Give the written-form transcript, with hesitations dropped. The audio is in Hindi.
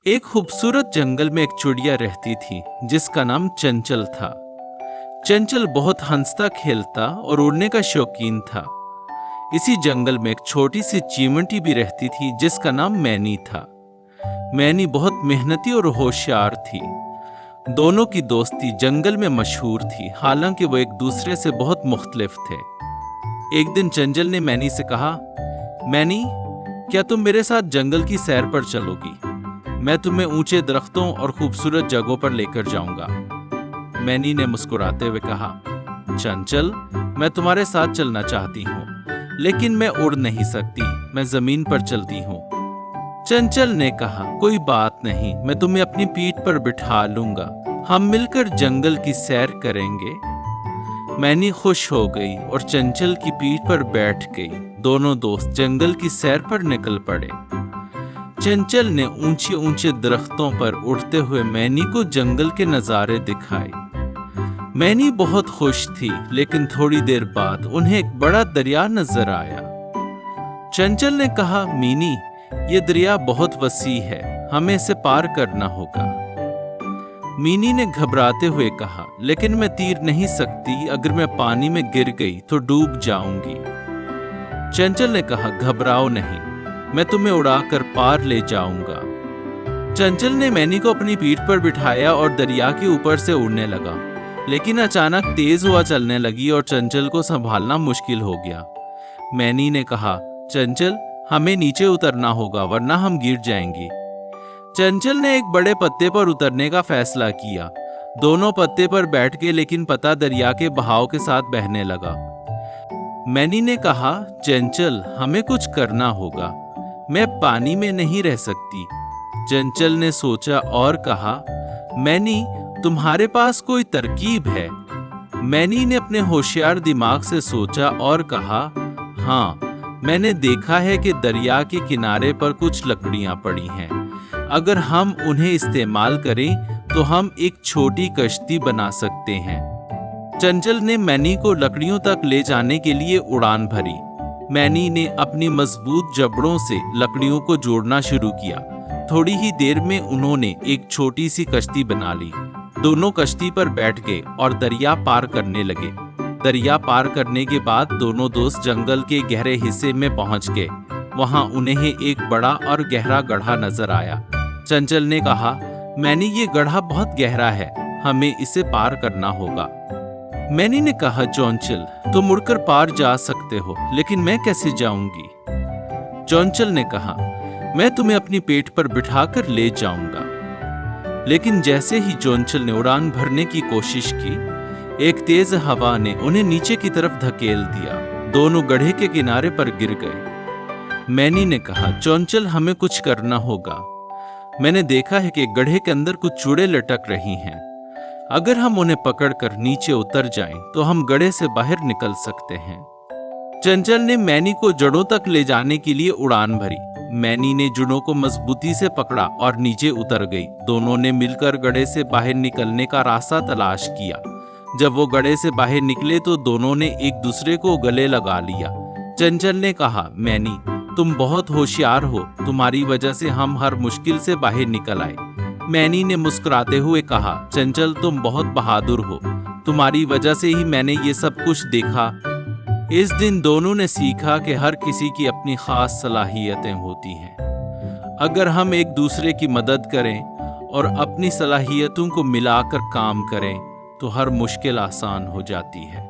एक खूबसूरत जंगल में एक चिड़िया रहती थी जिसका नाम चंचल था। चंचल बहुत हंसता खेलता और उड़ने का शौकीन था। इसी जंगल में एक छोटी सी चींटी भी रहती थी जिसका नाम मैनी था। मैनी बहुत मेहनती और होशियार थी। दोनों की दोस्ती जंगल में मशहूर थी, हालांकि वो एक दूसरे से बहुत मुख्तलिफ थे। एक दिन चंचल ने मैनी से कहा, मैनी, क्या तुम मेरे साथ जंगल की सैर पर चलोगी? मैं तुम्हें ऊंचे दरख्तों और खूबसूरत जगहों पर लेकर जाऊंगा। मैनी ने मुस्कुराते हुए कहा, चंचल, मैं तुम्हारे साथ चलना चाहती हूँ, लेकिन मैं उड़ नहीं सकती, मैं जमीन पर चलती हूँ। चंचल ने कहा, कोई बात नहीं, मैं तुम्हें अपनी पीठ पर बिठा लूंगा, हम मिलकर जंगल की सैर करेंगे। मैनी खुश हो गई और चंचल की पीठ पर बैठ गई। दोनों दोस्त जंगल की सैर पर निकल पड़े। चंचल ने ऊंचे ऊंचे दरख्तों पर उड़ते हुए मैनी को जंगल के नजारे दिखाए। मैनी बहुत खुश थी, लेकिन थोड़ी देर बाद उन्हें एक बड़ा दरिया नजर आया। चंचल ने कहा, मीनी, ये दरिया बहुत वसी है, हमें इसे पार करना होगा। मीनी ने घबराते हुए कहा, लेकिन मैं तैर नहीं सकती, अगर मैं पानी में गिर गई तो डूब जाऊंगी। चंचल ने कहा, घबराओ नहीं, मैं तुम्हें उड़ाकर पार ले जाऊंगा। चंचल ने मैनी को अपनी पीठ पर बिठाया और दरिया के ऊपर से उड़ने लगा, लेकिन अचानक तेज हवा चलने लगी और चंचल को संभालना मुश्किल हो गया। मैनी ने कहा, चंचल, हमें नीचे उतरना होगा वरना हम गिर जाएंगे। चंचल ने एक बड़े पत्ते पर उतरने का फैसला किया। दोनों पत्ते पर बैठ गए, लेकिन पत्ता दरिया के बहाव के साथ बहने लगा। मैनी ने कहा, चंचल, हमें कुछ करना होगा, मैं पानी में नहीं रह सकती। चंचल ने सोचा और कहा, मैनी, तुम्हारे पास कोई तरकीब है? मैनी ने अपने होशियार दिमाग से सोचा और कहा, हाँ, मैंने देखा है कि दरिया के किनारे पर कुछ लकड़ियां पड़ी हैं। अगर हम उन्हें इस्तेमाल करें तो हम एक छोटी कश्ती बना सकते हैं। चंचल ने मैनी को लकड़ियों तक ले जाने के लिए उड़ान भरी। मैनी ने अपनी मजबूत जबड़ों से लकड़ियों को जोड़ना शुरू किया। थोड़ी ही देर में उन्होंने एक छोटी सी कश्ती बना ली। दोनों कश्ती पर बैठ गए और दरिया पार करने लगे। दरिया पार करने के बाद दोनों दोस्त जंगल के गहरे हिस्से में पहुंच गए। वहां उन्हें एक बड़ा और गहरा गड्ढा नजर आया। चंचल ने कहा, मैनी, ये गड्ढा बहुत गहरा है, हमें इसे पार करना होगा। मैनी ने कहा, चंचल, तुम उड़कर पार जा सकते हो, लेकिन मैं कैसे जाऊंगी? चंचल ने कहा, मैं तुम्हें अपनी पेट पर बिठाकर ले जाऊंगा। लेकिन जैसे ही चंचल ने उड़ान भरने की कोशिश की, एक तेज हवा ने उन्हें नीचे की तरफ धकेल दिया। दोनों गड्ढे के किनारे पर गिर गए। मैनी ने कहा, चंचल, हमें कुछ करना होगा। मैंने देखा है कि गड्ढे के अंदर कुछ चूड़े लटक रही हैं। अगर हम उन्हें पकड़कर नीचे उतर जाएं, तो हम गड्ढे से बाहर निकल सकते हैं। चंचल ने मैनी को जड़ों तक ले जाने के लिए उड़ान भरी। मैनी ने जड़ों को मजबूती से पकड़ा और नीचे उतर गई। दोनों ने मिलकर गड्ढे से बाहर निकलने का रास्ता तलाश किया। जब वो गड्ढे से बाहर निकले तो दोनों ने एक दूसरे को गले लगा लिया। चंचल ने कहा, मैनी, तुम बहुत होशियार हो, तुम्हारी वजह से हम हर मुश्किल से बाहर निकल आए। मैनी ने मुस्कुराते हुए कहा, चंचल, तुम बहुत बहादुर हो, तुम्हारी वजह से ही मैंने ये सब कुछ देखा। इस दिन दोनों ने सीखा कि हर किसी की अपनी खास सलाहियतें होती हैं। अगर हम एक दूसरे की मदद करें और अपनी सलाहियतों को मिलाकर काम करें तो हर मुश्किल आसान हो जाती है।